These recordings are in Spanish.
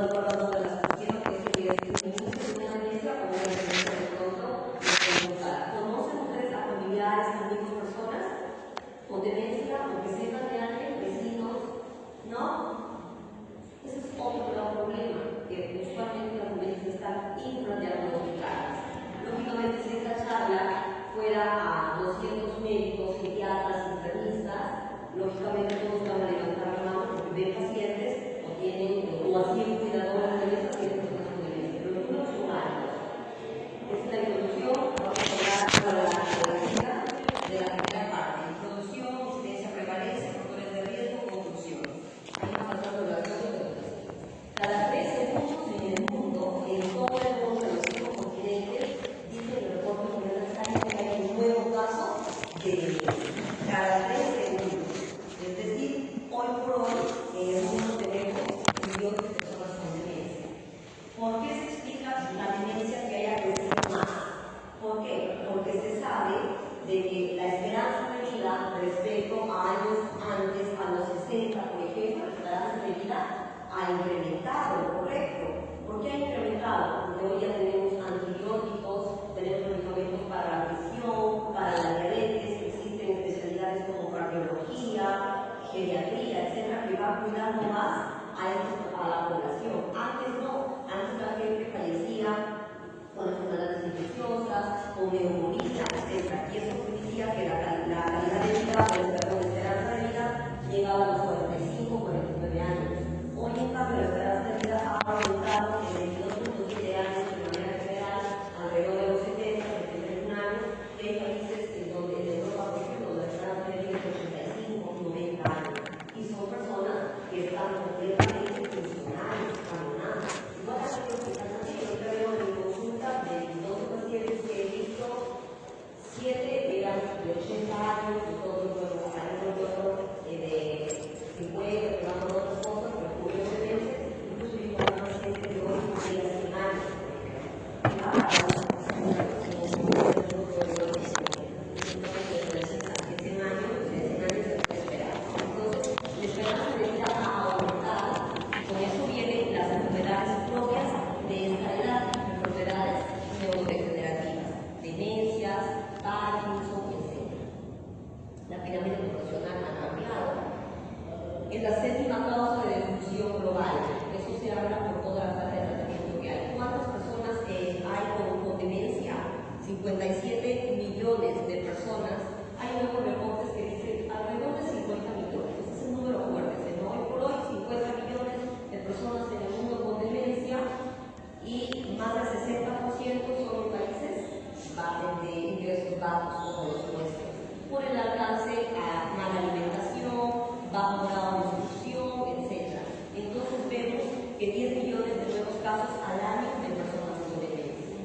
no recuerdo el nombre de las cuestiones, que es el inicio de una demencia o una demencia de pronto involuntad. ¿Conocen ustedes a familiares, amigos, personas con demencia o que sepan de alguien, vecinos? ¿No? Ese es otro gran problema, que usualmente las demencias están infradiagnosticadas. Lógicamente, si esta charla fuera a 200 médicos, psiquiatras, internistas, lógicamente todos van a levantar la mano porque ven pacientes o tienen, o a 100 cuidadores de mesa tienen personas con demencia, pero los números son altos. Esta es la introducción, vamos a hablar para la cita de la primera parte. Introducción, incidencia, prevalencia, factores de riesgo, conclusión. Ahí nos faltan los datos de cada 3 segundos en el mundo, en todo el mundo, en los 5 continentes, dice el reporte mundial de salud que hay un nuevo caso de demencia. Cada 3 segundos. Es decir, hoy por hoy en el mundo tenemos millones de personas con demencia. ¿Por qué se explica la demencia que haya crecido más? ¿Por qué? Porque se sabe de que la esperanza de vida respecto a años antes, a los 60, por ejemplo, la esperanza de vida ha incrementado, ¿correcto? ¿Por qué ha incrementado? Porque hoy ya tenemos antibióticos, tenemos medicamentos para la presión, para la diabetes, existen especialidades como cardiología, geriatría, etcétera, que va cuidando más a la población. Antes no, antes la gente fallecía con enfermedades infecciosas, con neumonía, etcétera. Y eso significa que la calidad de vida, o la esperanza de vida, llegaba a los 45, 49 años. Hoy, en cambio, la esperanza de vida ha aumentado en 22.7 años de manera general, alrededor de los 70, 71 años. Hay países en donde, en Europa, por ejemplo, la esperanza de vida es de 85, 90 años. Y son personas que están completamente funcionales, caminando. Igual a aquellos que están aquí, yo creo en mi consulta de 12 pacientes que he visto, 7 eran de 80 años, y todos los otros de 50, que van con otras cosas, pero curiosamente, incluso yo tengo una paciente que hoy cumplía 100 años. Es la séptima causa de defunción global. Eso se habla por toda la falta de tratamiento que hay. ¿Cuántas personas hay con demencia? 57 millones de personas. Hay nuevos reportes que dicen alrededor de 50 millones. Ese es el número fuerte. ¿No? Hoy por hoy, 50 millones de personas en el mundo con demencia y más del 60% son en países de ingresos bajos como los nuestros. Por el alcance a mala alimentación, bajo grado de nutrición, etc. Entonces vemos que 10 millones de nuevos casos al año de personas con demencia.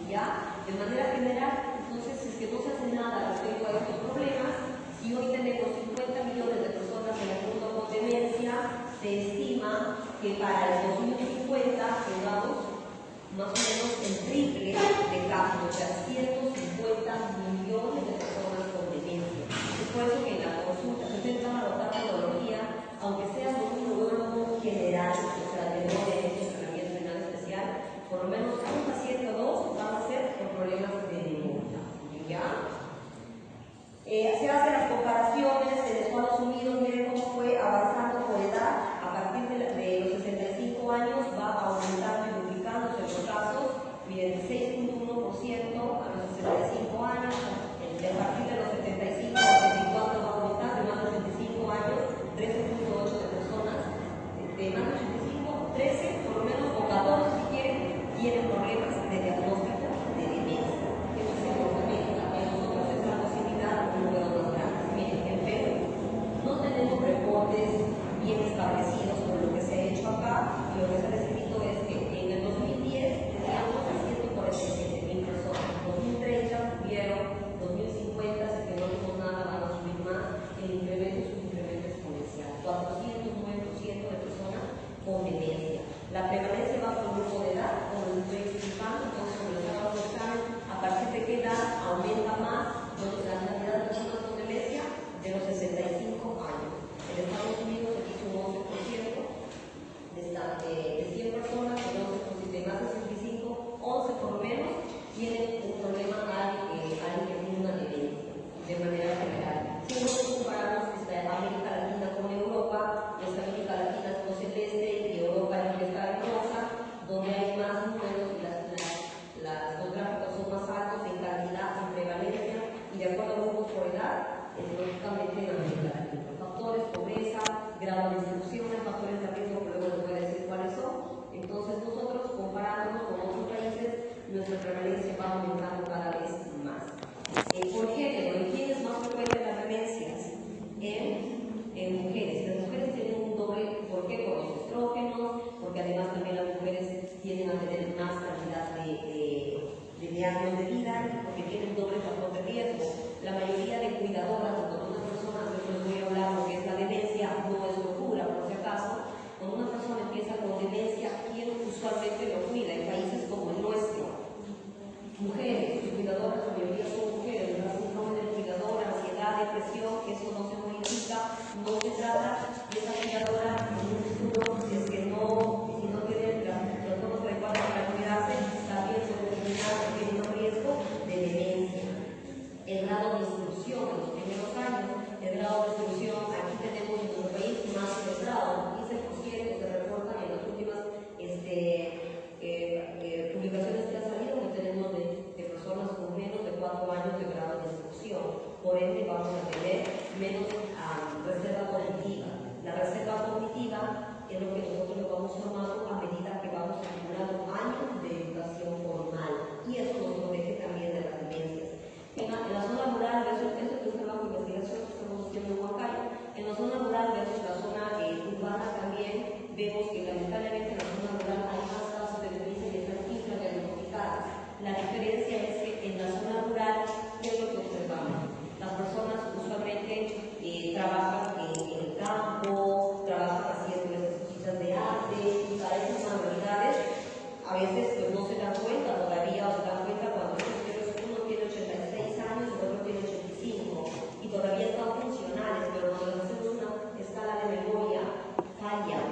¿Ya? De manera general, entonces, si es que no se hace nada respecto a estos problemas, si hoy tenemos 50 millones de personas en el mundo con demencia, se estima que para el 2050 tengamos más o menos el triple de casos, o sea, 150 millones de personas con demencia. Es por eso que en la consulta se intenta adoptar metodología, aunque sea con un neurólogo general, o sea, de no de entrenamiento renal especial, por lo menos un paciente o dos van a ser con problemas de memoria. ¿Ya? Se hacen las comparaciones en Estados Unidos, miren cómo fue avanzando por edad. A partir de los 65 años va aumentando y duplicándose los casos, miren, 6.1% a los 65 años, a partir de los 75 a los 74 va aumentando, y más de 85 años, 13.8 de personas, de más de 85, 13, por lo menos, o 14 si quieren, tienen problemas de diagnóstico de demencia. Eso es en Norteamérica. En nosotros estamos similar a un número más grande. Miren, en Perú no tenemos reportes bien establecidos por lo que se ha hecho acá, y lo que se ha descrito es que en el 2010 teníamos a 147.000 personas, en 2030 tuvieron 2050, si que no hacemos nada van a subir más, el incremento es un incremento exponencial, 409% de personas con demencia. La prevalencia va por grupo de edad, como les estoy explicando, entonces como les daba el examen, a partir de qué edad aumenta más la cantidad de personas con demencia, de los 65 años. En Estados Unidos se hizo un 11% de se trata de esa cuidadora en un futuro, es que no, si no tiene los fondos adecuados para cuidarse, también puede terminar teniendo riesgo de demencia. El grado de instrucción en los primeros años, el grado de instrucción, aquí tenemos en nuestro país más centrado, 15% se reporta en las últimas publicaciones que han salido, que tenemos de personas con menos de 4 años de grado de instrucción. Por ende, vamos a tener menos reserva cognitiva. La reserva cognitiva es lo que nosotros lo vamos formando a medida que vamos acumulando años de educación formal, y eso nos protege también de las demencias. En la zona rural, eso es un trabajo de investigación que estamos haciendo en Huancayo. En la zona rural versus la zona urbana también vemos que lamentablemente en la zona rural hay más casos de demencia que están infradiagnosticadas. La diferencia es que en la zona rural, ¿qué es lo que observamos? Las personas usualmente trabajan en el campo, trabajan haciendo esas cositas de arte, y para esas manualidades a veces pues no se dan cuenta todavía, o se dan cuenta cuando uno tiene 86 años, el otro tiene 85, y todavía están funcionales, pero cuando les hacemos una escala de memoria, fallan,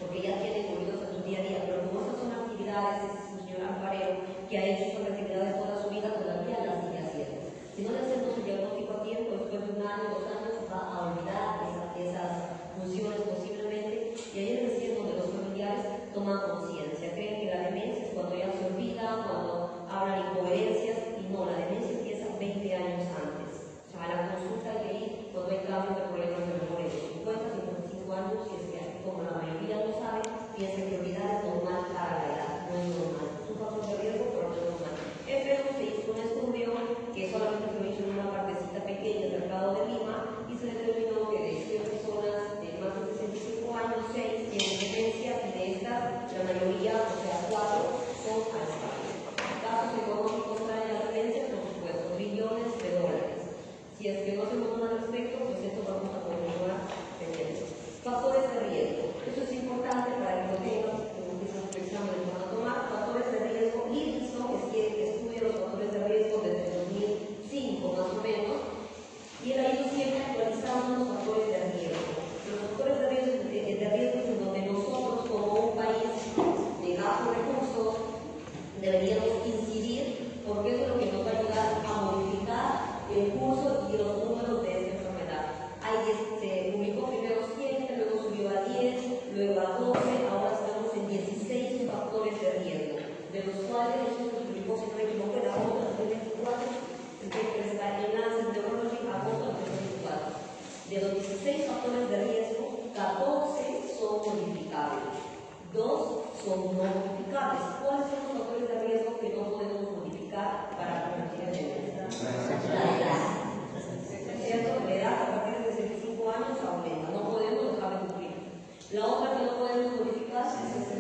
porque ya tienen oídos en su día a día. Pero como esas son actividades, el señor Alfarero, que ha hecho esas actividades toda su vida, todavía las sigue haciendo. Si no le hacemos el diagnóstico a tiempo, después de 1 año, 2 años, va a olvidar esas funciones posiblemente, y ahí es recién donde los familiares toman conciencia, creen que la demencia es cuando ya se olvidan, cuando hablan incoherencias, y no, la demencia empieza 20 años antes. O sea, a la consulta hay que ir cuando hay cambios de problemas de memoria de 50, 55 años, y es que como la mayoría no sabe, piensan que olvidar es normal para la edad, no es normal. Es un factor de riesgo, pero no es normal. Se hizo un estudio que solamente se hizo en una partecita pequeña del mercado de Lima, y se determinó que de 100 personas de más de 65 años, 6 tienen demencia, y de estas, la mayoría, o sea, 4, son Alzheimer. Casos económicos traen la demencia, por supuesto, billones de dólares. Si es que no hacemos nada al respecto, pues esto vamos a continuar teniendo. Factores de riesgo. Eso es importante para que lo tengan, como que esos exámenes van a tomar. Factores de riesgo. Livingston estudia los factores de riesgo desde el 2005 más o menos, y él ha ido siempre actualizando los factores de riesgo. Los factores de riesgo es en donde nosotros, como un país de bajos recursos, deberíamos incidir, porque eso es lo que nos va a ayudar a modificar el curso y los números de esta enfermedad. Se publicó primero 7, luego subió a 10, luego a 12, ahora estamos en 16 factores de riesgo, de los cuales eso se publicó, si no me equivoco, en agosto de 2024, que está en Lancet Neurology, agosto de 2024. De los 16 factores de riesgo, 14 son modificables, 2 son no modificables. ¿Cuáles son los factores de riesgo que no podemos modificar para convertir en demencia? La edad. ¿Cierto? La edad a partir de 65 años aumenta, no podemos dejar de cumplir. La otra que no podemos modificar es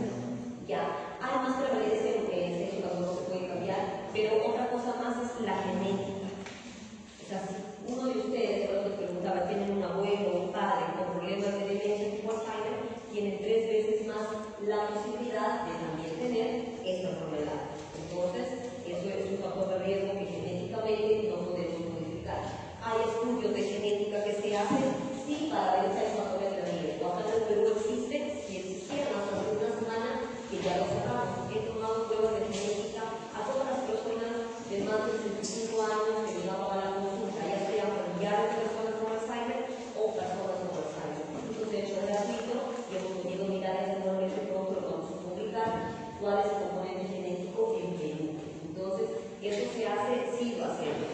ya. Hay más prevalencia en lo que es eso, cuando no se puede cambiar, pero otra cosa más es la genética. O sea, si uno de ustedes, por ejemplo, preguntaba, tienen un abuelo o un padre con problemas de demencia tipo Alzheimer, tienen 3 veces más la posibilidad de también tener esta enfermedad. Entonces, eso es un factor de riesgo que genéticamente no podemos modificar. Hay estudios de genética que se hacen, sí, para ver si hay factores de riesgo. Acá en el Perú existe, si existieran hasta hace una semana, que ya lo cerramos. He tomado pruebas de genética a todas las personas de más de 65 años que me daban la consulta, ya sean familiares de personas con Alzheimer o personas con Alzheimer. Esto se ha hecho gratuito y hemos podido mirar eventualmente, pronto lo vamos a publicar, cuál es el componente genético en Perú. Entonces, eso se hace, sí lo hacemos.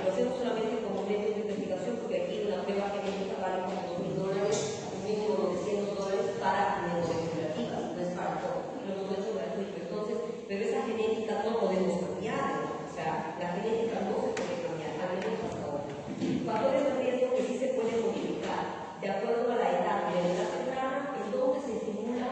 Lo hacemos solamente como método de investigación, porque aquí una prueba genética vale como $2.000, un mínimo de $900 para neurodegenerativas, no es para todo. Lo hemos hecho gratuito. Entonces, pero esa genética no podemos cambiar. O sea, la genética no se puede cambiar, al menos hasta ahora. Factores de riesgo que sí se pueden modificar, de acuerdo a la edad, de la edad temprana, en donde se estimula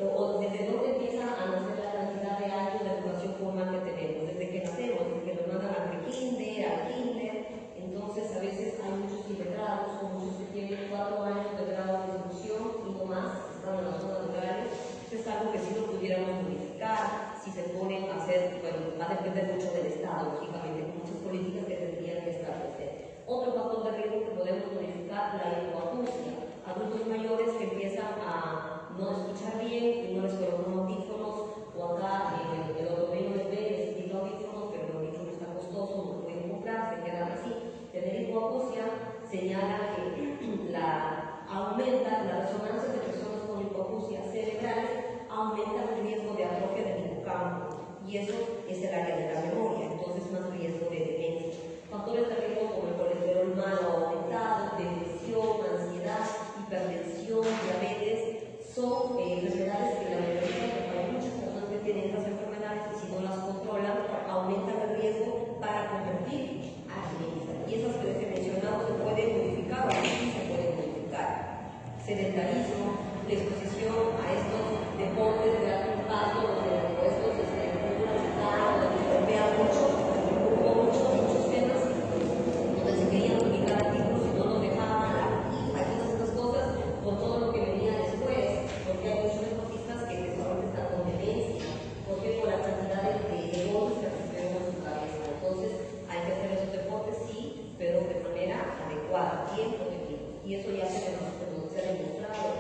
o desde dónde empieza a nacer la cantidad de años de educación formal que tenemos, desde que nacemos, desde que nos mandan al pre-kinder, al kinder. Entonces a veces hay muchos iletrados o muchos que tienen 4 años de grado de instrucción y no más, están en las zonas rurales. Esto es algo que sí lo pudiéramos modificar, si se ponen a hacer, bueno, va a depender mucho del Estado, lógicamente, con muchas políticas que tendrían que establecer. Otro factor de riesgo que podemos manera que aumenta la resonancia de personas con hipoacusias cerebrales, aumenta el riesgo de atrofia del hipocampo, y eso es el área de la memoria, entonces más riesgo de demencia. Factores de riesgo como el colesterol malo aumentado, depresión, ansiedad, hipertensión, diabetes, son enfermedades que la mayoría, hay muchas personas que tienen estas enfermedades y si no las controlan, aumentan el riesgo para convertir a demencia. Y esas que les he mencionado se pueden modificar o sí se pueden modificar. Sedentarismo, la exposición a estos deportes de alto impacto, donde estos donde se golpea mucho, hubo muchos temas donde se querían publicar artículos y no nos dejaban algunas de estas cosas por todo lo que venía después, porque hay muchos deportistas que ahorita están con demencia, porque por la cantidad de golpes que recibieron en su cabeza. Entonces hay que hacer esos deportes, sí, pero de manera adecuada, tiempo de tiempo. Y eso ya se ha demostrado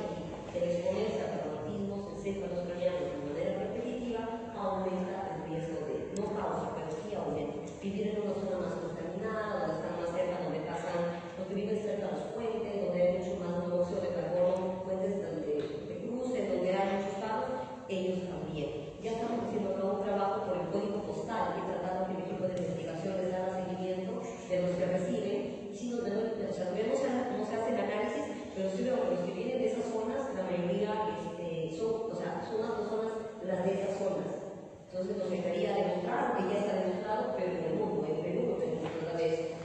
que el exponerse a traumatismos, encéfalos craneanos de manera repetitiva aumenta el riesgo de, no causa, pero sí aumenta. Vivir en una zona más contaminada, donde están más cerca, donde pasan, los que viven cerca de los puentes, donde hay mucho más monóxido de carbono, puentes de cruces, donde hay muchos paros, ellos también. Ya estamos haciendo acá un trabajo por el código postal, y tratando que el equipo de investigación les haga seguimiento de los que reciben. Si no, o sea, todavía no se hace el análisis, pero sí veo que los que vienen de esas zonas, la mayoría son las dos zonas, las de esas zonas. Entonces nos gustaría demostrar, que ya está demostrado, pero en el mundo, en Perú no tenemos nada de eso.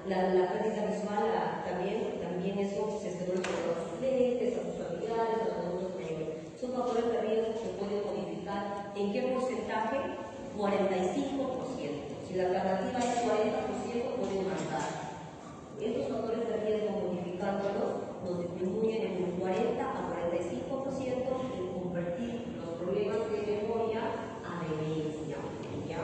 La pérdida visual también eso se estudia a sus lentes, a sus habilidades, a los adultos mayores. Son factores de riesgo que pueden modificar. ¿En qué porcentaje? 45%. Si la alternativa es 40%, pueden matar. Estos factores de riesgo, modificándolos, nos disminuyen en un 40 a 45% en convertir los problemas de memoria a demencia. ¿Ya?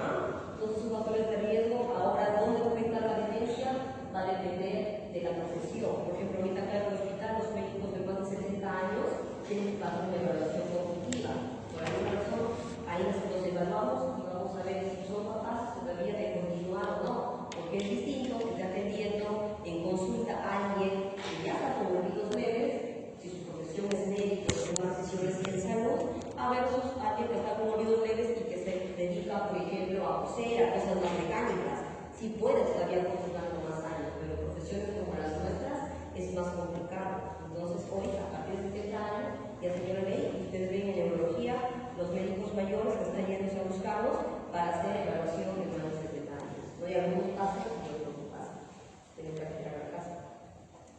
Entonces, sus factores de riesgo, ahora, ¿dónde afecta la demencia? Va a depender de la profesión. Por ejemplo, ahorita acá en el hospital, los médicos de más de 70 años tienen que hacer una evaluación cognitiva. Por alguna razón, ahí los evaluamos y vamos a ver si son capaces todavía de continuar o no. Porque es distinto que esté atendiendo en consulta a alguien que ya está con olvidos leves, si su profesión es médico, o una sesiones en salud, a versus alguien que está con olvidos leves y que se dedica, por ejemplo, a coser, a cosas más mecánicas. Si puede todavía consultar con más años, pero profesiones como las nuestras es más complicado. Entonces, hoy, a partir de 70 años, ya señora ley, ustedes ven en neurología los médicos mayores que están yéndose a buscarlos para hacer evaluación de más de 70 años. No hay algunos casos que no pasan, tienen que retirar a casa.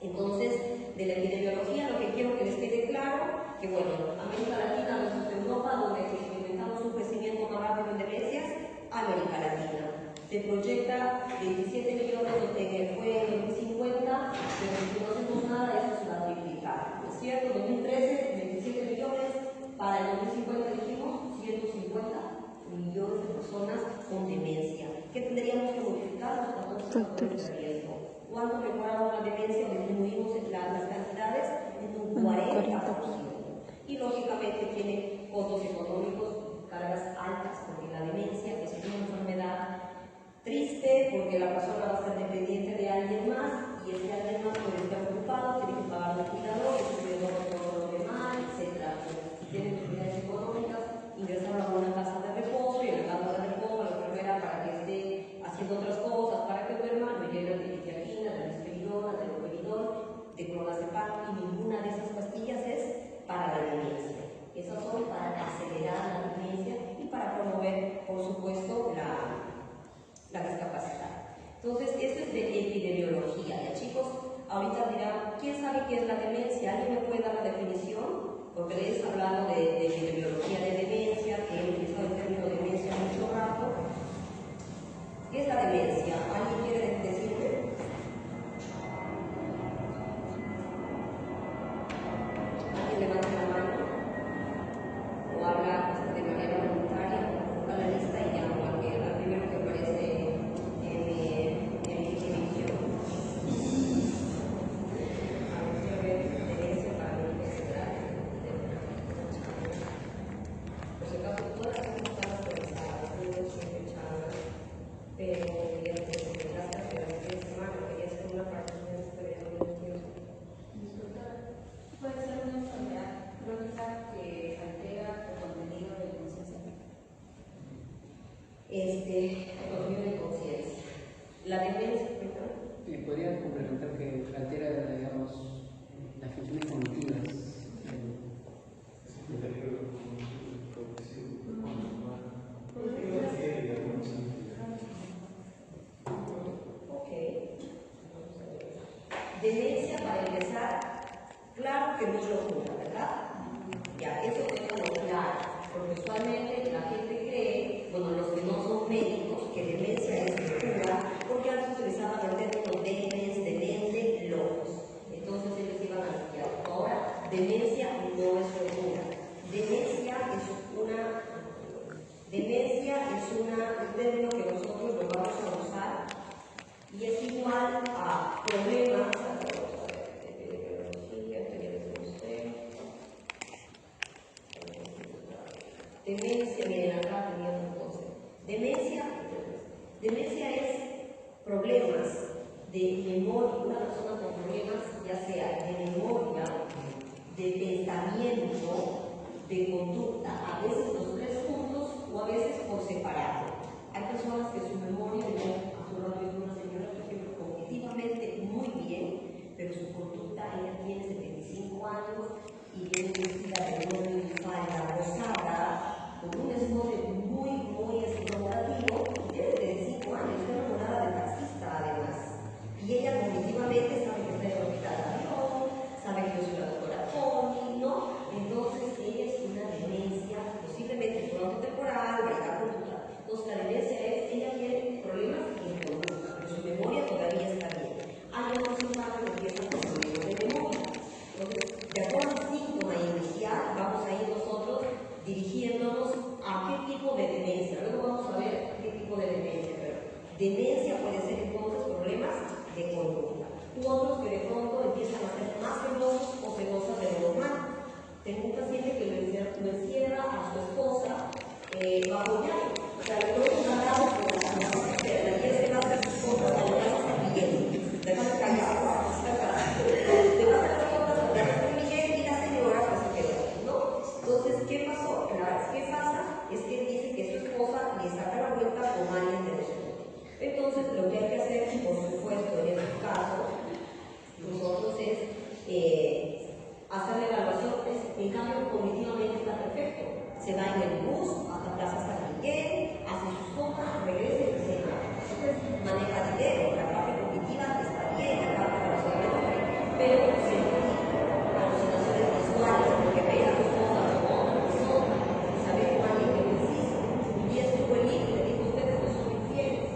Entonces, de la epidemiología, lo que quiero que les quede claro, que bueno, América Latina versus Europa, donde experimentamos un crecimiento más rápido en demencias, América Latina. Se proyecta 27 millones fue en 2050, pero si no hacemos nada, eso se va a triplicar. ¿Es cierto? 2013, 27 millones, para el 2050 dijimos 150 millones de personas con demencia. ¿Qué tendríamos que modificar? Los factores de riesgo. ¿Cuánto mejoramos la demencia o disminuimos las cantidades? En un 40%. Y lógicamente tiene costos económicos, cargas altas, porque la demencia es una enfermedad triste, porque la persona va a estar dependiente de alguien más y ese alguien más puede estar preocupado, tiene que pagar un cuidador, tiene todo lo demás, etc. Si tiene necesidades económicas, ingresar a una casa de reposo y en la casa de reposo la enfermera para que esté haciendo otras cosas para que duerma, no llena de litiaquina, de risperidona, de loperidol, de clonazepam, y ninguna de esas pastillas es para la demencia. Esas son para acelerar la demencia y para promover, por supuesto, la discapacidad. Entonces, esto es de epidemiología. Ya, chicos, ahorita dirán, ¿quién sabe qué es la demencia? ¿Alguien me puede dar la definición? Porque les he hablado de epidemiología de demencia, que he utilizado el término demencia mucho rato. ¿Qué es la demencia? ¿Alguien quiere decirme? ¿Alguien levanta la mano? ¿O habla de manera voluntaria? Ponga la lista y llamo al primero que aparece en mi exhibición. Vamos a ver demencia para lo que se trata. Por si acaso, todas las cosas están actualizadas, no siempre charlas, pero ya te las 3 semanas. Demencia, para empezar, claro que no es locura, ¿verdad? Ya, eso tenemos claro, porque usualmente la gente cree, bueno, los que no son médicos, que demencia es locura, porque antes utilizaban el término demente, locos. Entonces ellos iban al psiquiatra. Ahora, demencia no es locura. Demencia es un término que nosotros lo vamos a usar y es igual a problemas. Demencia, miren, acá teníamos entonces. Demencia es problemas de memoria, una persona con problemas, ya sea de memoria, de pensamiento, de conducta, a veces los tres juntos o a veces por separado. Hay personas que su memoria, a su rato es una señora, por ejemplo, cognitivamente muy bien, pero su conducta, ella tiene 75 años y viene vestida de una falda rosada, con un escote muy estimulativo, y tiene 75 años, está enamorada del taxista además. Y ella cognitivamente sabe que está en el hospital de avión, sabe que yo soy la doctora Tony, ¿no? Entonces ella es una demencia, posiblemente frontotemporal, ¿verdad? Entonces la demencia es, ella tiene problemas en conducta, pero su memoria todavía está bien. Hay otros síntomas que empiezan con problemas de memoria. Entonces, de acuerdo al síntoma inicial, vamos a ir nosotros dirigiéndonos a qué tipo de demencia. Luego vamos a ver qué tipo de demencia. Pero demencia puede ser entonces problemas de conducta. U otros que de pronto empiezan a ser más celosos o celosas de lo normal. Tengo un paciente que lo encierra a su esposa bajo llave. O sea, le doy una llave por la espera y él se va a hacer sus compras a la casa San Miguel. Le va a callar, le va a hacer las compras a la casa San Miguel y la señora pues se quedó, ¿no? Entonces, ¿qué pasó? ¿Qué pasa? Es que él dice que su esposa le saca la vuelta con alguien de nosotros. Entonces, lo que hay que hacer, por supuesto, en este caso, nosotros es hacer la evaluación. En cambio, cognitivamente está perfecto. Se va en el bus hasta Plaza San Miguel, hace sus compras, regresa y se va. Entonces, maneja dinero, la parte cognitiva está bien, la parte de razonamiento está bien, pero se tiene alucinaciones visuales, porque ve a su esposa como otra persona, sabe como alguien que no existe. Un día estuvo el hijo y le dijo: ustedes no son infieles.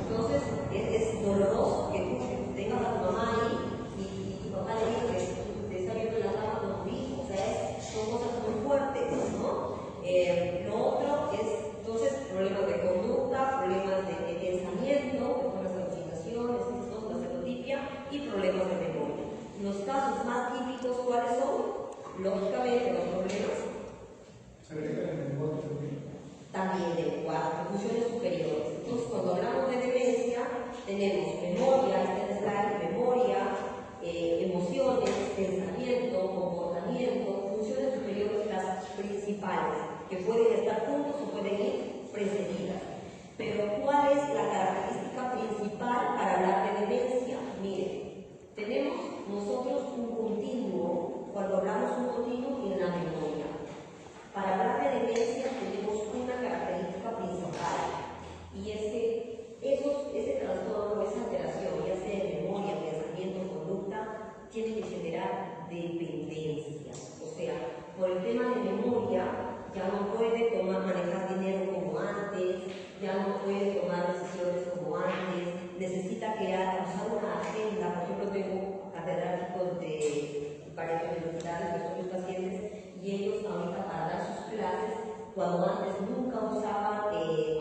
Entonces, es doloroso que tú tengas a tu mamá ahí y tu papá le diga que te está viendo en la cama con tu hijo. O sea, son cosas muy fuertes, ¿no? Lo otro es, entonces, problemas de conducta, problemas de pensamiento, problemas de alucinaciones, la celotipia y problemas de memoria. Los casos más típicos, ¿cuáles son? Lógicamente, los problemas también de lenguaje, funciones superiores. Entonces, cuando hablamos de demencia, tenemos memoria, memoria, emociones, pensamiento, comportamiento, funciones superiores, las principales, que pueden estar juntos o pueden ir precedidas. Pero, ¿cuál es la característica principal para hablar de demencia? Miren, tenemos nosotros un continuo, cuando hablamos un continuo en la memoria. Para hablar de demencia tenemos una característica principal, y es que ese trastorno, esa alteración, ya sea en memoria, pensamiento, conducta, tiene que generar dependencia. O sea, por el tema de memoria, ya no puede manejar dinero como antes, ya no puede tomar decisiones como antes, necesita crear, usar una agenda. Por ejemplo, tengo catedráticos de varias universidades que son mis pacientes, y ellos ahorita para dar sus clases, cuando antes nunca usaban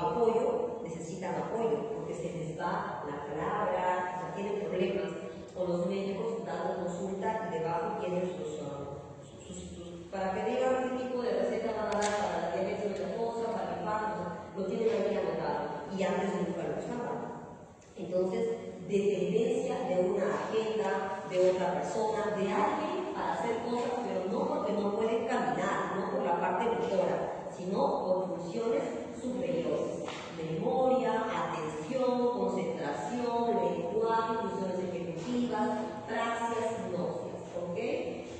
apoyo, necesitan apoyo, porque se les va la palabra, o sea, tienen problemas con los médicos dando consulta y debajo tienen para que digan qué tipo de receta van a dar para la diabetes de la cosa, para el infarto, lo tienen ahí anotado, y antes nunca lo usaban. Entonces, dependencia de una agenda, de otra persona, de alguien para hacer cosas, pero no porque no pueden caminar, no por la parte motora, sino por funciones superiores: memoria, atención, concentración, lenguaje, funciones ejecutivas, praxias, gnostias, ¿ok?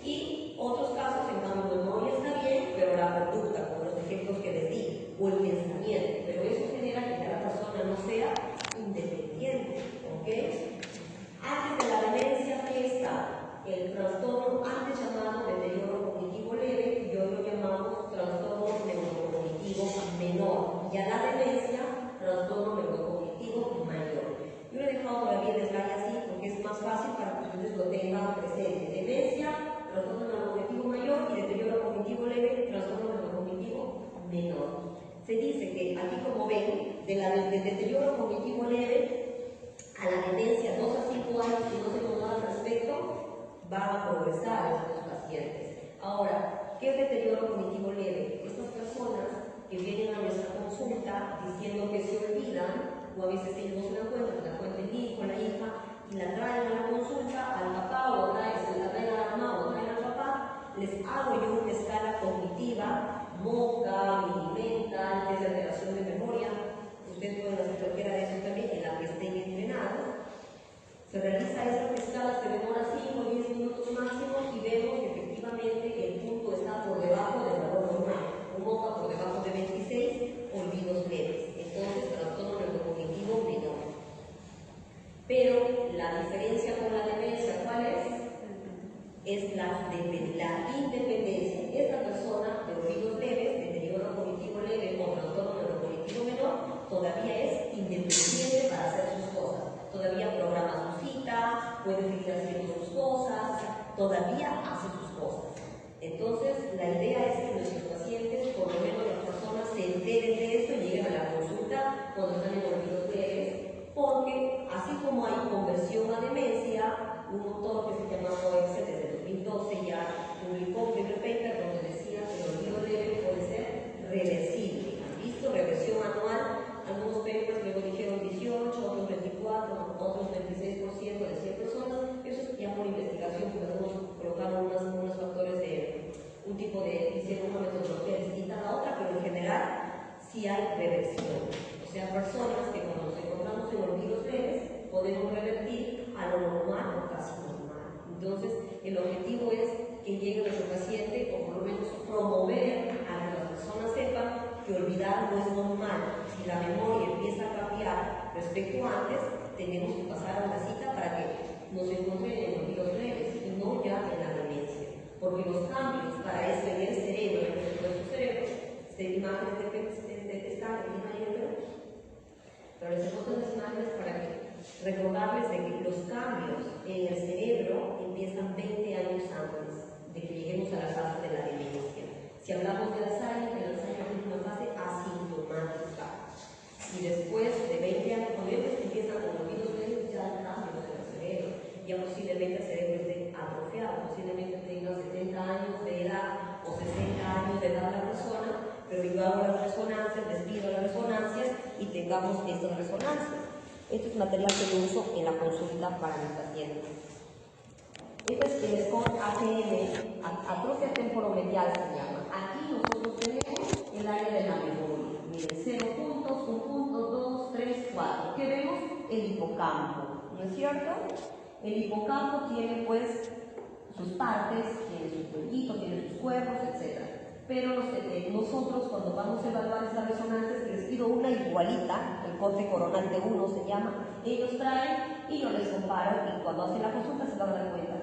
Y otros casos, en cambio, memoria está bien, pero la conducta, como los ejemplos que les di, o el pensamiento, pero eso genera que la persona no sea independiente, ¿ok? Antes de como ven, del deterioro cognitivo leve a la demencia 2 a 5 años y no se nos da al respecto, van a progresar estos pacientes. Ahora, ¿qué es deterioro cognitivo leve? Estas personas que vienen a nuestra consulta diciendo que se olvidan, o a veces ellos no se dan cuenta, se la cuenta el hijo, la hija, y la traen a la consulta al papá, o se la traen a la mamá, o traen al papá, les hago yo una escala cognitiva, MoCA, Mini-Mental, test de alteración de memoria, ustedes pueden hacer cualquiera de esos también, en la que estén entrenados. Se realiza esa escala que demora 5 o 10 minutos máximo y vemos que efectivamente el punto está por debajo del valor normal. Un MoCA por debajo de 26, olvidos leves. Entonces, trastorno neurocognitivo menor. Pero la diferencia con la demencia, ¿cuál es? Es la independencia. Esta persona de olvidos leves, deterioro cognitivo leve o trastorno neurocognitivo menor, todavía es independiente para hacer sus cosas. Todavía programa su cita, puede seguir haciendo sus cosas, todavía hace sus cosas. Entonces, la idea es que nuestros pacientes, por lo menos las personas, se enteren de esto y lleguen a la consulta cuando están en olvidos leves, porque así como hay conversión a demencia, un autor que se llama Roexel desde 2012 ya publicó un primer paper donde decía que el olvido leve puede ser reversible. ¿Han visto? Reversión anual. Algunos papers luego dijeron 18, otros 24, otros 26% de 100 personas. Eso es ya por investigación, porque algunos colocaron unos factores de un tipo de, hicieron una metodología distinta a la otra, pero en general sí hay reversión. O sea, personas que cuando nos encontramos en olvidos leves podemos revertir a lo normal o casi normal. Entonces, el objetivo es que llegue nuestro paciente, o por lo menos promover a que las personas sepan que olvidar no es normal. Si la memoria empieza a cambiar respecto a antes, tenemos que pasar a una cita para que nos encuentren en olvidos leves y no ya en la demencia. Porque los cambios para eso en el cerebro, en nuestro cerebro, imágenes de están aquí, pero les he puesto las imágenes para que recordarles de que los cambios en el cerebro empiezan 20 años antes de que lleguemos a la fase de la demencia. Si hablamos de Alzheimer, el Alzheimer es una fase asintomática. Y después de 20 años, cuando ellos empiezan con olvidos leves, ya hay cambios en el cerebro. Ya posiblemente el cerebro esté atrofiado, posiblemente tenga 70 años de edad o 60 años de edad la persona, pero yo hago las resonancias, les pido las resonancias y tengamos estas resonancias. Este es material que yo uso en la consulta para mis pacientes. Este es el score ATM, atrofia temporomedial se llama. Aquí nosotros tenemos el área de la memoria. Miren, 0 puntos, 1 punto, 2, 3, 4. ¿Qué vemos? El hipocampo, ¿no es cierto? El hipocampo tiene pues sus partes, tiene su cuellito, tiene sus cuerpos, etc. Pero nosotros cuando vamos a evaluar estas resonancias, les pido una igualita, el corte coronal T1 se llama, ellos traen y yo les comparo y cuando hacen la consulta se van a dar cuenta.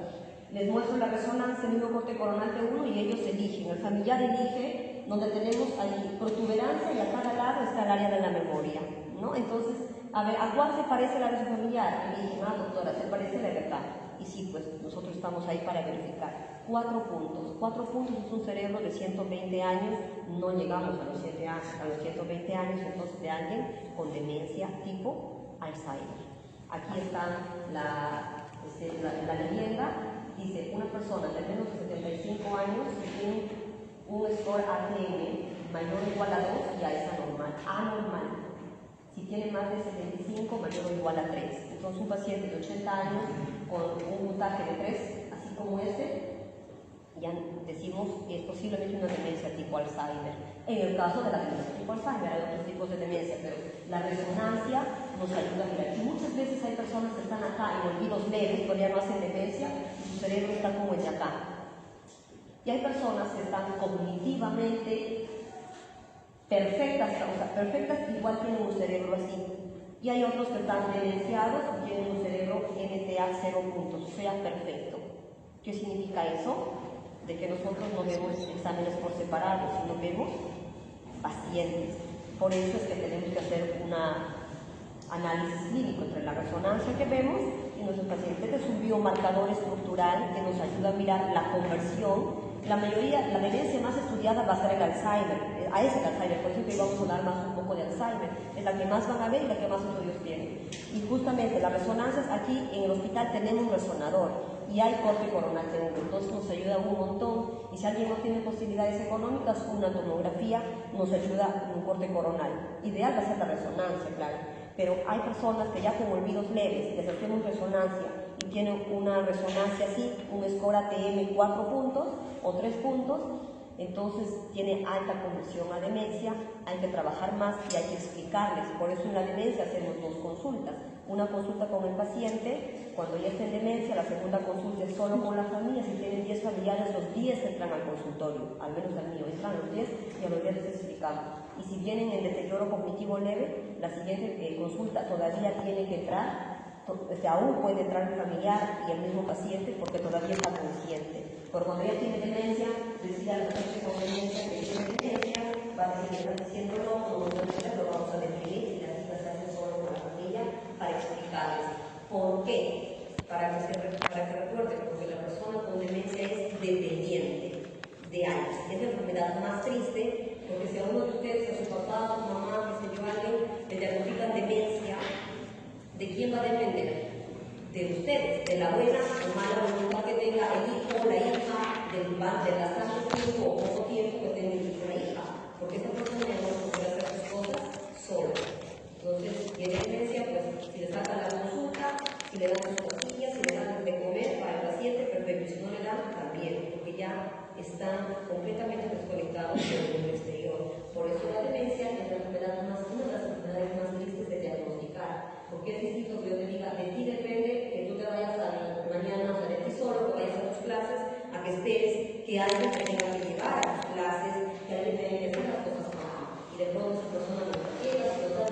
Les muestro la resonancia, el mismo corte coronal T1 y ellos eligen, el familiar elige donde tenemos ahí protuberancia y a cada lado está el área de la memoria, ¿no? Entonces, a ver, ¿a cuál se parece la de su familiar? Eligen, doctora, se parece la de acá. Y sí, pues nosotros estamos ahí para verificar. 4 puntos. 4 puntos es un cerebro de 120 años. No llegamos a los 120 años, entonces de alguien con demencia tipo Alzheimer. Aquí está la leyenda. Dice, una persona de menos de 75 años que tiene un score ATM mayor o igual a 2, ya es anormal. Si tiene más de 75, mayor o igual a 3. Entonces, un paciente de 80 años con un puntaje de 3, así como este, ya decimos que es posiblemente una demencia tipo Alzheimer. En el caso de la demencia tipo Alzheimer, hay otros tipos de demencia, pero la resonancia nos ayuda a mirar. Y muchas veces hay personas que están acá en olvidos leves, todavía no hacen demencia, y su cerebro está como el de acá. Y hay personas que están cognitivamente perfectas, igual tienen un cerebro así. Y hay otros que están demenciados y tienen un cerebro NTA 0 puntos, o sea, perfecto. ¿Qué significa eso? De que nosotros no vemos exámenes por separado, sino vemos pacientes. Por eso es que tenemos que hacer un análisis clínico entre la resonancia que vemos y nuestros pacientes. Este es un biomarcador estructural que nos ayuda a mirar la conversión la demencia más estudiada va a ser el Alzheimer, por eso que vamos a hablar más un poco de Alzheimer, es la que más van a ver y la que más estudios tienen. Y justamente las resonancias, aquí en el hospital tenemos resonador y hay corte coronal seguro, entonces nos ayuda un montón. Y si alguien no tiene posibilidades económicas, una tomografía nos ayuda en un corte coronal. Ideal va a ser la resonancia, claro, pero hay personas que ya con olvidos leves les hacemos resonancia y tienen una resonancia así, un score ATM 4 puntos o 3 puntos, entonces tiene alta conversión a demencia, hay que trabajar más y hay que explicarles. Por eso en la demencia hacemos 2 consultas. Una consulta con el paciente, cuando ya está en demencia, la segunda consulta es solo con la familia. Si tienen 10 familiares, los 10 entran al consultorio, al menos al mío, entran los 10 y a los 10 les explicamos. Y si vienen en deterioro cognitivo leve, la siguiente consulta todavía tiene que entrar, aún puede entrar el familiar y el mismo paciente porque todavía está consciente. Pero cuando ya tiene demencia, decía al paciente con demencia que tiene demencia, va a decir que está diciendo no, lo vamos a definir y la cita se hace solo con la familia para explicarles. ¿Por qué? Para que recuerden, porque la persona con demencia es dependiente de años. Es la enfermedad más triste, porque si a uno de ustedes, a su papá, a su mamá, que se yo alguien, le diagnostican demencia, ¿de quién va a depender? De ustedes, de la buena o mala voluntad que tenga el hijo o la hija, del bastante tiempo o poco tiempo que tenga el hijo o la hija, porque esta persona ya no puede hacer sus cosas sola. Entonces, tiene demencia, pues si le sacan la consulta, si le dan sus pastillas, si le dan de comer para el paciente, perfecto, si no le dan, también, porque ya están completamente desconectados del mundo exterior. Por eso la demencia es una de las enfermedades más tristes de diagnosticar. Porque es distinto que yo te diga, de ti depende que tú te vayas mañana, o sea, de ti solo, que vayas a tus clases, a que esperes que alguien te tenga que llevar a tus clases, que alguien tenga que hacer las cosas para ti. Y de pronto esa persona no te llega, si no estás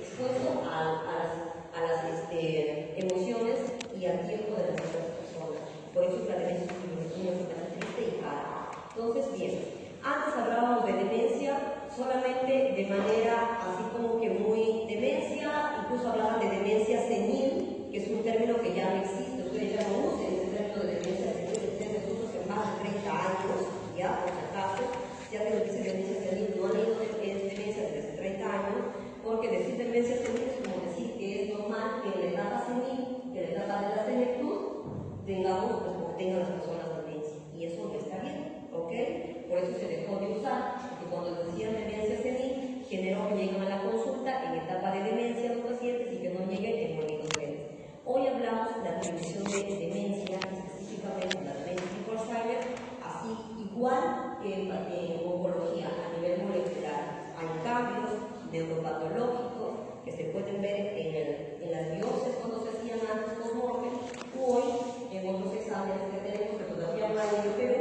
expuesto a las emociones y al tiempo de las otras personas. Por eso es la demencia es una enfermedad triste y cara. Entonces, bien, antes hablábamos de demencia solamente de manera así como que muy demencia, incluso hablaban de demencia senil, que es un término que ya no existe, ustedes ya no usan ese término de demencia senil, ustedes usan hace más de 30 años, ya por si acaso, ya que lo dice demencia senil, no han leído demencia desde hace 30 años, porque decir demencia senil es como decir que es normal que en la etapa senil, que en la etapa de la senectud, tengan las personas demencia, y eso no está bien, ¿ok? Por eso se dejó de usar, porque cuando decían demencia senil, generó que lleguen a la consulta en etapa de demencia los pacientes y que no lleguen en olvidos leves. Hoy hablamos de la prevención de demencia, específicamente la demencia tipo Alzheimer, así igual que en oncología a nivel molecular. Hay cambios neuropatológicos que se pueden ver en las biopsias cuando se hacían antes post-mortem, hoy en otros exámenes que tenemos que todavía no hay en el Perú,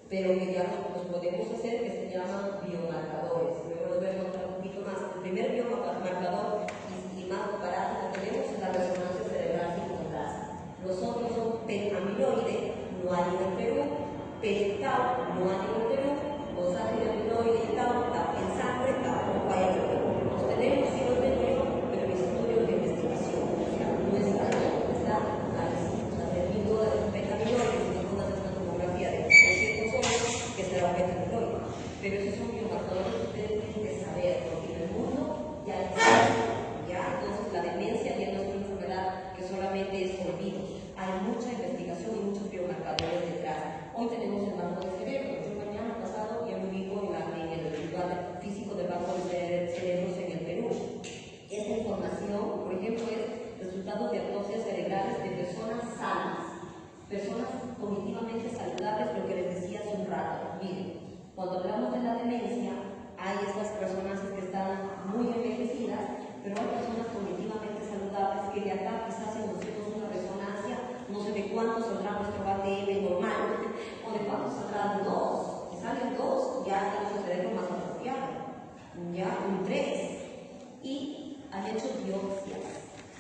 pero que ya los podemos hacer, que se llaman biomarcadores. Luego los voy a contar un poquito más. El primer biomarcador y más barato que tenemos es la resonancia cerebral sin contraste. Los otros son PET-amiloide, no hay en el Perú, PET-tau, no hay en el Perú, los ácidos amiloide y tau en sangre tampoco hay en el Perú. Los tenemos, sí los tengo yo, pero mis estudios de investigación, o sea, no está ahí. Sin duda de PET-amiloide, si no tomas esta tomografía de 300 horas, que será PET-amiloide. Pero esos son biomarcadores que ustedes tienen que saber, porque en el mundo ya existe. ¿Ya? Entonces la demencia ya no es una enfermedad que solamente es olvido. Hay mucha investigación y muchos biomarcadores detrás. Hoy tenemos el banco de cerebro. Yo mañana pasado ya me ubico en el ritual físico del banco de cerebros en el Perú. Esta información, por ejemplo, es resultado de autopsias cerebrales de personas sanas, personas cognitivamente saludables, lo que les decía hace un rato. Miren, cuando hablamos de la demencia, hay estas personas que están muy envejecidas, pero hay personas cognitivamente saludables que de acá quizás si nos hacemos una resonancia, no sé de cuánto saldrá nuestro ATM normal, o de cuánto saldrán 2. Si salen 2, ya está nuestro cerebro más atrofiado, ya un 3. Y han hecho biopsias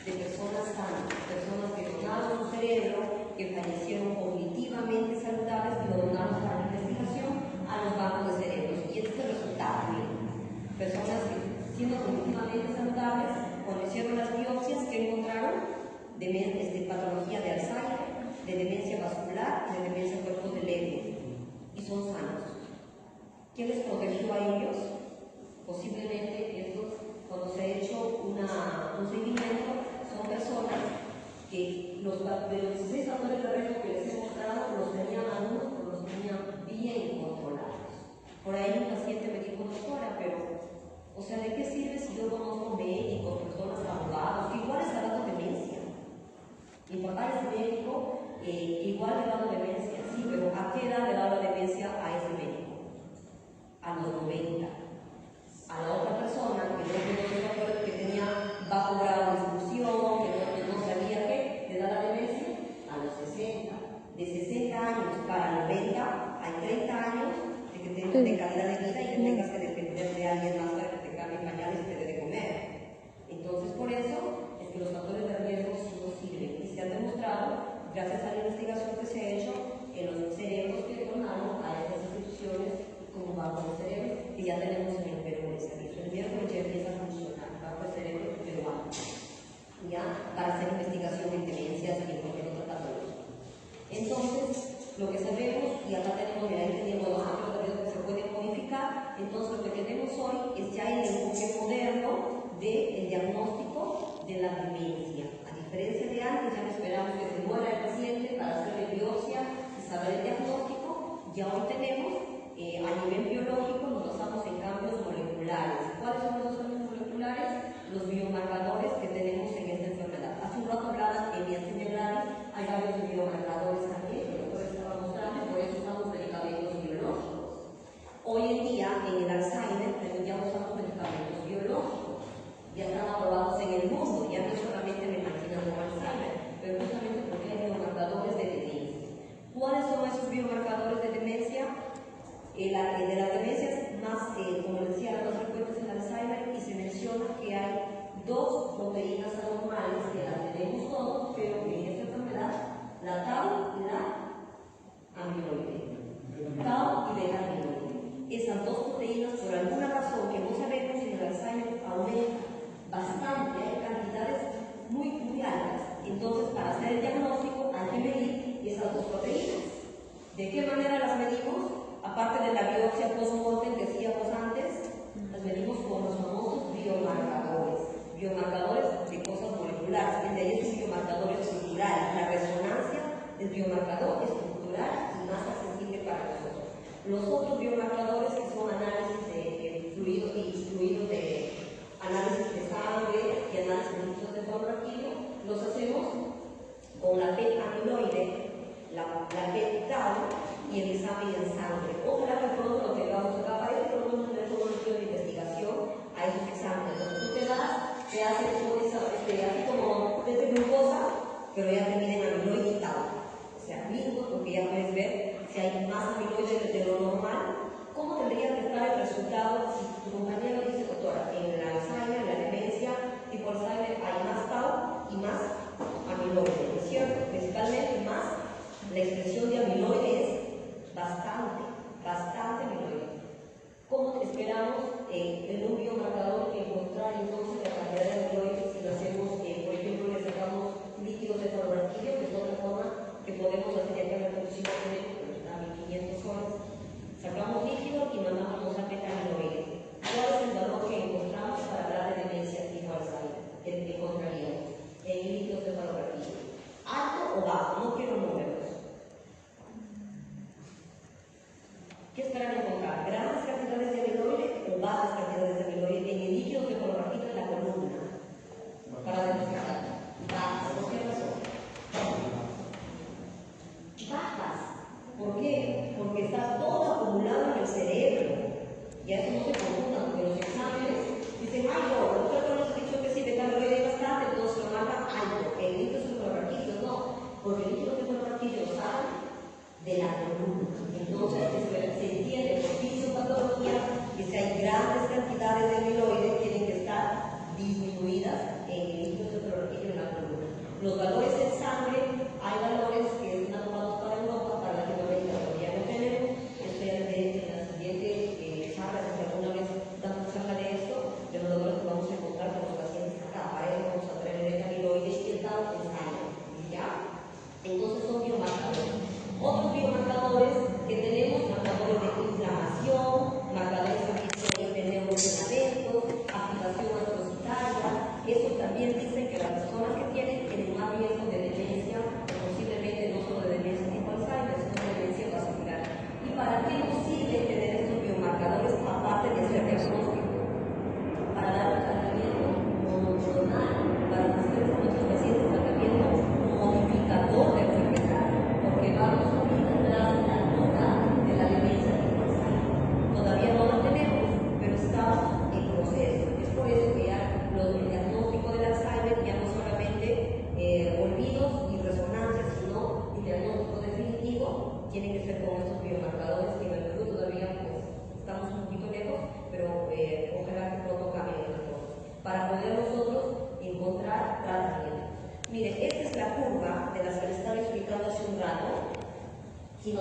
de personas sanas, personas que donaron su cerebro, que fallecieron cognitivamente saludables y lo donaron para la investigación a los bancos de cerebros. Y este es el resultado, miren. Personas que, siendo cognitivamente saludables, cuando hicieron las biopsias, que encontraron patología de Alzheimer, de demencia vascular y de demencia cuerpo de leve. y son sanos. ¿Quién les protegió a ellos? Posiblemente estos, cuando se ha hecho un seguimiento, son personas que de los 16 factores de riesgo que les he mostrado, los tenían algunos, pero los tenían bien controlados. Por ahí un paciente me dijo, doctora, pero, o sea, ¿de qué sirve si yo conozco médicos, personas, abogados, que igual está dando demencia? Mi papá es médico, igual le ha dado demencia, sí, pero ¿a qué edad le da la demencia a ese médico? A los 90. A la otra persona que no tenía que tenía bajo grado de instrucción, que no sabía qué, le da la demencia a los 60. De 60 años para 90 hay 30 años de que tengas de calidad de vida y que tengas que depender de alguien más para que te cambie pañales y te dé de comer. Entonces, por eso es que los factores de riesgo sí nos sirven y se han demostrado, gracias a la investigación que se ha hecho, en los cerebros que donaron a estas instituciones como banco de cerebro que ya tenemos en el Perú de servicio. El miércoles ya empieza a funcionar banco de cerebro peruano, ya para hacer investigación en demencias y en cualquier otra patología. Entonces, lo que sabemos, y acá tenemos, mira, ahí tenemos los factores de riesgo que se pueden modificar. Entonces, lo que tenemos hoy es ya el enfoque moderno del diagnóstico de la demencia. A diferencia de antes, ya no esperamos que se muera el paciente para hacerle biopsia y saber el diagnóstico. Ya hoy tenemos, a nivel biológico, nos basamos en cambios moleculares. ¿Cuáles son los cambios moleculares? Los biomarcadores que tenemos en esta enfermedad. Hace un rato hablaban en miastenia gravis, hay varios biomarcadores también, que el doctor estaba mostrando, y por eso usamos medicamentos biológicos. Hoy en día, en el Alzheimer, ya usamos medicamentos biológicos. Ya están aprobados en el mundo, ya no solamente me imagino como Alzheimer, pero justamente porque hay biomarcadores de demencia. ¿Cuáles son esos biomarcadores de demencia? De las demencias más, como les decía, las más frecuentes en Alzheimer, y se menciona que hay dos proteínas anormales que las tenemos todos, pero en esta enfermedad, la tau y la amiloide. Tau y beta amiloide. Esas dos proteínas, por alguna razón que no sabemos, en el Alzheimer aumentan bastante, hay cantidades muy altas. Entonces, para hacer el diagnóstico hay que medir esas dos proteínas. ¿De qué manera las medimos? Aparte de la biopsia post-mortem que hacíamos antes, las medimos con los famosos biomarcadores. Biomarcadores de cosas moleculares. El de ahí es un biomarcador estructural. La resonancia del biomarcador estructural y más accesible para nosotros. Los otros biomarcadores, que son análisis de fluidos de análisis de sangre y análisis de líquidos de fluoraquídeo, los hacemos con la beta-amiloide, la beta-tau y el examen en sangre. Ojalá que pronto lo tengamos acá. Para eso podemos tener todo un estudio de investigación a esos exámenes. Entonces tú te das, te haces así como desde glucosa, pero ya te miden amiloide y tau. O sea, lindo, porque ya puedes ver si hay más amiloide de lo normal. ¿Cómo tendría que estar el resultado si tu compañero dice, doctora, en el Alzheimer, en la demencia tipo Alzheimer, hay más tau y más amiloide? ¿Es cierto? Principalmente más, la expresión de amiloide es bastante amiloide. ¿Cómo esperamos en un biomarcador encontrar entonces la cantidad de amiloide si lo hacemos, por ejemplo, le sacamos líquidos de fluoraquídeo, que es otra forma que podemos hacer ya que la producción de a 1500 soles? Sacamos líquido y mandamos los beta-amiloide. ¿Cuál es el valor que encontramos para hablar de demencia tipo Alzheimer? El que encontraríamos en líquidos de fluoraquídeo. ¿Alto o bajo? No quiero números. ¿Qué esperan encontrar? ¿Grandes cantidades de amiloide o bajas cantidades de amiloide en el líquido de fluoraquídeo en la columna? Para demostrar. Bajas. ¿Por qué razón? Bajas. ¿Por qué? Porque está todo acumulado en el cerebro. Ya eso no se confunda, porque los exámenes dicen, ay, no, nosotros nos han dicho que sí, beta-amiloide hay bastante, entonces lo marcan alto. El líquido de fluoraquídeo no, porque el líquido de fluoraquídeo sale de la columna. Entonces se entiende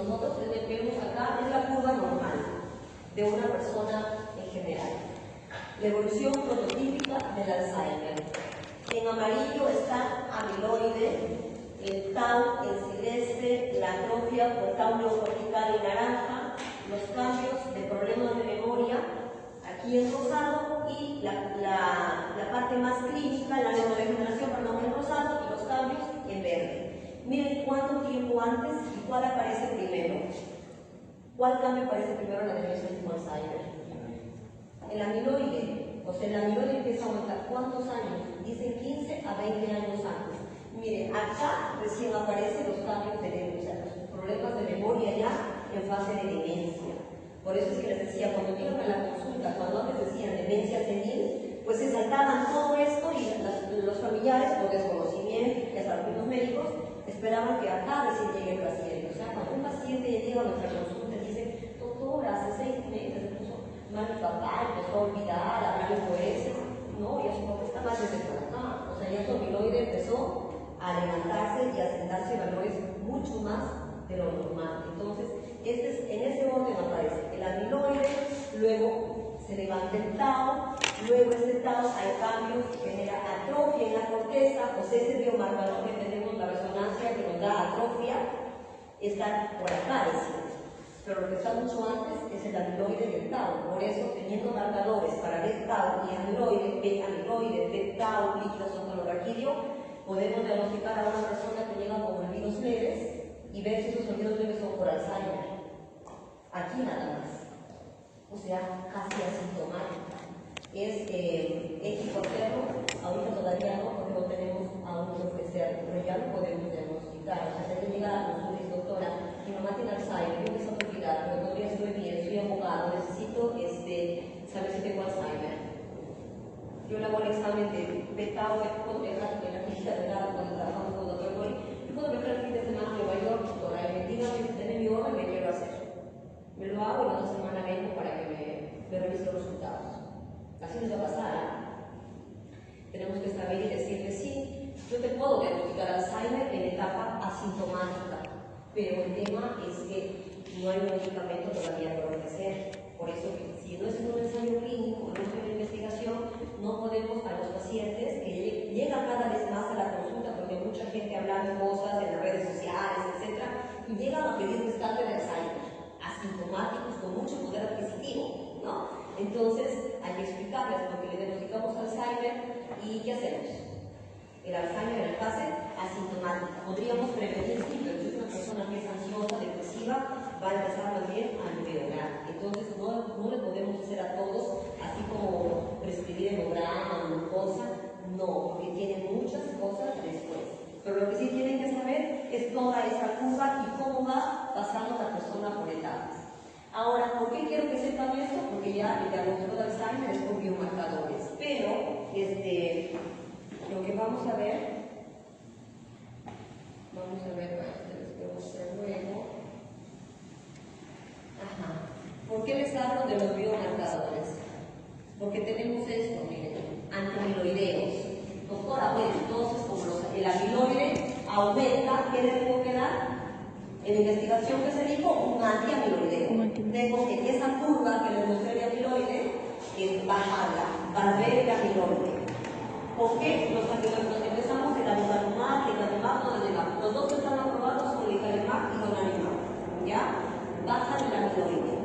nosotros vemos acá es la curva normal de una persona en general. La evolución prototípica del Alzheimer. En amarillo está amiloide, el tau en celeste, la atrofia por tau neocortical en naranja, los cambios de problemas de memoria aquí en rosado y la parte más clínica, la neurodegeneración, perdón, en rosado y los cambios en verde. Miren cuánto tiempo antes y cuál aparece primero. ¿Cuál cambio aparece primero en la demencia tipo Alzheimer? El amiloide. O sea, el amiloide empieza a aumentar. ¿Cuántos años? Dicen 15 a 20 años antes. Miren, acá recién aparecen los cambios de, o sea, los problemas de memoria ya en fase de demencia. Por eso es que les decía, cuando llegan a la consulta, cuando antes decían demencia senil, pues se saltaban todo esto y los familiares, por desconocimiento y hasta los mismos médicos, esperaban que acá recién llegue el paciente. O sea, cuando un paciente ya llega a nuestra consulta y dice, doctora, hace 6 meses se puso mal mi papá, empezó a olvidar, a hablar de jueces, no, ya su papá está mal desde acá. O sea, ya su amiloide empezó a levantarse y a sentarse valores mucho más de lo normal. Entonces, en ese orden aparece el amiloide, luego se levanta el tau, luego ese tau hay cambios que genera atrofia en la corteza, o sea, ese biomarcador que tenemos, la resonancia que nos da atrofia, está por acá, pero lo que está mucho antes es el amiloide del tau. Por eso, teniendo marcadores para ver tau y amiloide, ver tau, líquido cefalorraquídeo, podemos diagnosticar a una persona que llega con olvidos leves y ver si esos olvidos leves son por Alzheimer. Aquí nada más. O sea, casi asintomática. Es ético hacerlo, ahorita todavía no, porque no tenemos aún que ofrecer, pero ya lo podemos diagnosticar. O sea, si alguien llega a la consulta y dice, doctora, mi mamá tiene Alzheimer, yo me empiezo a olvidar, pero todavía estoy bien, soy abogado, necesito saber si tengo Alzheimer. Yo le hago el examen de tau, puedo viajar en la clínica de nada cuando trabajamos con el doctor Boy. Yo puedo viajar el fin de semana a Nueva York, doctora, y me diga que tiene mi orden, me quiero hacer. Me lo hago y la otra semana vengo para que me revise los resultados. Así nos va a pasar. Tenemos que saber y decirle, sí, yo te puedo diagnosticar Alzheimer en etapa asintomática, pero el tema es que no hay un medicamento todavía para ofrecer. Por eso, si no es un ensayo clínico, no es una investigación, no podemos a los pacientes que llegan cada vez más a la consulta, porque mucha gente habla cosas en las redes sociales, etc., y llegan a pedir rescate de Alzheimer, asintomáticos con mucho poder adquisitivo, ¿no? Entonces, hay que explicarles porque le diagnosticamos Alzheimer y ¿qué hacemos? El Alzheimer en la fase asintomática. Podríamos prevenir, sí, pero si es una persona que es ansiosa, depresiva, va a empezar más bien a empeorar. Entonces, no le podemos hacer a todos, así como prescribir hemograma o glucosa, no, porque tienen muchas cosas después. Pero lo que sí tienen que saber es toda esa curva y cómo va pasando la persona por etapas. Ahora, ¿por qué quiero que sepan esto? Porque ya el diagnóstico de Alzheimer es por biomarcadores. Pero, lo que vamos a ver, les voy a mostrar luego. Ajá. ¿Por qué les hablo de los biomarcadores? Porque tenemos esto, miren, antiamiloideos. Doctora, bueno, entonces, como el amiloide aumenta, ¿qué le tengo que dar? En la investigación que se dijo, un antiamiloideo. Tengo que esa curva que les mostré de amiloide es bajarla para ver el amiloide. ¿Por qué los amiloides? Empezamos el aducanumab, el lecanemab, donanemab. Los dos que están aprobados son el lecanemab y donanemab. ¿Ya? Bajan el amiloide.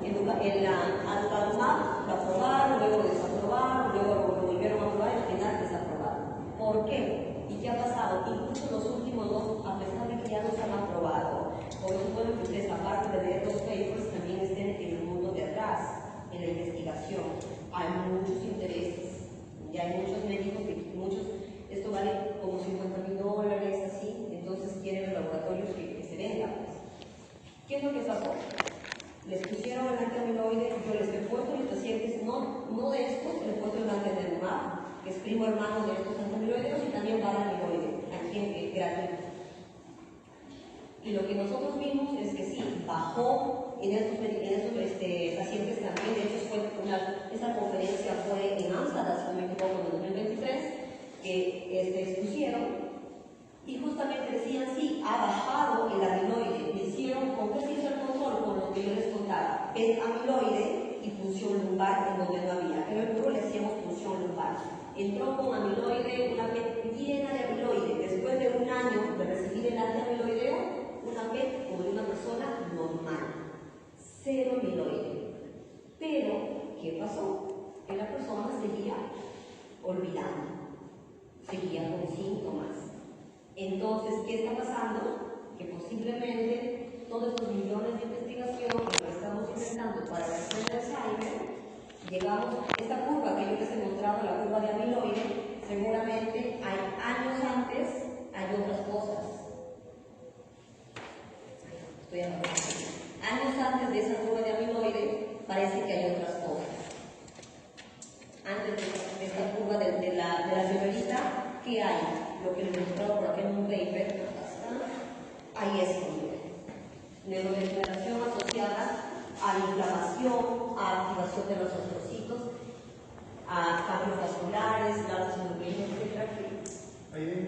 El aducanumab lo aprobaron, luego desaprobaron, luego lo volvieron a aprobar y al final desaprobaron. ¿Por qué? ¿Y qué ha pasado? Incluso los últimos dos, a pesar de que ya los han aprobado, por eso es bueno que ustedes, aparte de leer los papers, también estén en el mundo de atrás, en la investigación. Hay muchos intereses. Ya hay muchos médicos, esto vale como $50,000, así, entonces quieren los laboratorios que se vendan. Pues. ¿Qué es lo que pasó? Les pusieron el antiamiloide, yo les he puesto a mis pacientes, no de estos, les he puesto el antiamiloide, que es primo hermano de estos antiamiloideos, y también paramiloide, aquí en gratuito. Y lo que nosotros vimos es que sí, bajó en estos pacientes también. De hecho, esa conferencia fue en Amsterdam, si no me equivoco, en 2023, que expusieron, y justamente decían, sí, ha bajado el amiloide. Me hicieron, ¿con qué se amiloide y punción lumbar en donde no había. En el puro le hacíamos punción lumbar. Entró con amiloide, una PET llena de amiloide. Después de un año de recibir el antiamiloideo, una PET como de una persona normal. Cero amiloide. Pero, ¿qué pasó? Que la persona seguía olvidando, seguía con síntomas. Entonces, ¿qué está pasando? Que posiblemente todos estos millones de investigación que estamos intentando para la enfermedad de Alzheimer, llegamos a esta curva que yo les he mostrado, la curva de amiloide, seguramente hay años antes, hay otras cosas. Estoy hablando. Años antes de esa curva de amiloide, parece que hay otras cosas. Antes de esta curva de la señorita, ¿qué hay? Lo que les he mostrado por aquí en un paper, hay esto. Neurodegeneración asociada a inflamación, a activación de los astrocitos, a cambios vasculares, larvas endocrinas, etc. Hay un